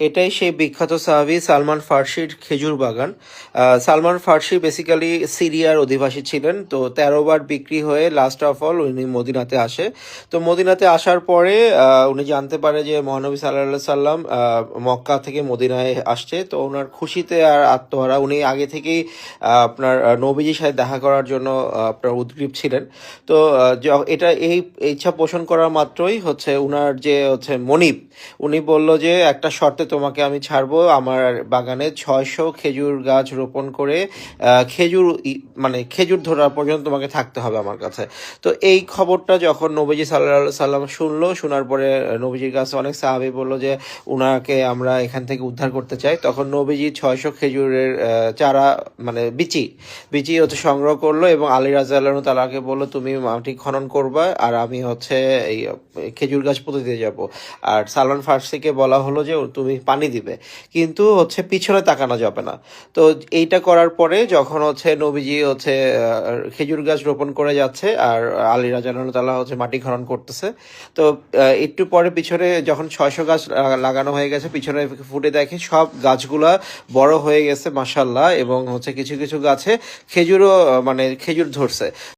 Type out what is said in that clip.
এটাই সেই বিখ্যাত সাহাবী সালমান ফার্সির খেজুর বাগান। সালমান ফার্সি বেসিক্যালি সিরিয়ার অধিবাসী ছিলেন, তো 13 বার বিক্রি হয়ে লাস্ট অফ অল উনি মদিনাতে আসে। তো মদিনাতে আসার পরে উনি জানতে পারে যে মহানবী সাল্লাল্লাহু সাল্লাম মক্কা থেকে মদিনায় আসছে। তো ওনার খুশিতে আর আত্মহারা, উনি আগে থেকেই আপনার নবীজির সাথে দেখা করার জন্য আপনার উদ্গ্রীব ছিলেন। তো এটা এই ইচ্ছা পোষণ করার মাত্রই হচ্ছে উনার যে হচ্ছে মনিব, উনি বলল যে একটা শর্তে তোমাকে আমি ছাড়বো, আমার বাগানে 600 খেজুর গাছ রোপণ করে মানে খেজুর ধরা পর্যন্ত তোমাকে থাকতে হবে আমার কাছে। তো এই খবরটা যখন নবীজি সাল্লাল্লাহু সাল্লাম শুনলো, শোনার পরে নবীজির কাছে অনেক সাহাবী বলল যে উনাকে আমরা এখান থেকে উদ্ধার করতে চাই। তখন নবীজি 600 খেজুরের চারা মানে বিচি হচ্ছে সংগ্রহ করলো এবং আলী রাদিয়াল্লাহু তাআলাকে বললো তুমি মাটি খনন করবা আর আমি হচ্ছে এই খেজুর গাছ পুঁতে দিয়ে যাবো। আর সালমান ফার্সিকে বলা হলো যে তুমি পানি দিবে, কিন্তু হচ্ছে পিছনে তাকানো যাবে না। তো এইটা করার পরে যখন হচ্ছে নবীজি হচ্ছে খেজুর গাছ রোপণ করে যাচ্ছে আর আলী রাদিয়াল্লাহু তাআলা হচ্ছে মাটি খনন করতেছে। তো একটু পরে পিছনে যখন 600 গাছ লাগানো হয়ে গেছে, পিছনে ফুটে দেখে সব গাছগুলা বড় হয়ে গেছে মাশাআল্লাহ, এবং হচ্ছে কিছু কিছু গাছে খেজুরও মানে খেজুর ধরছে।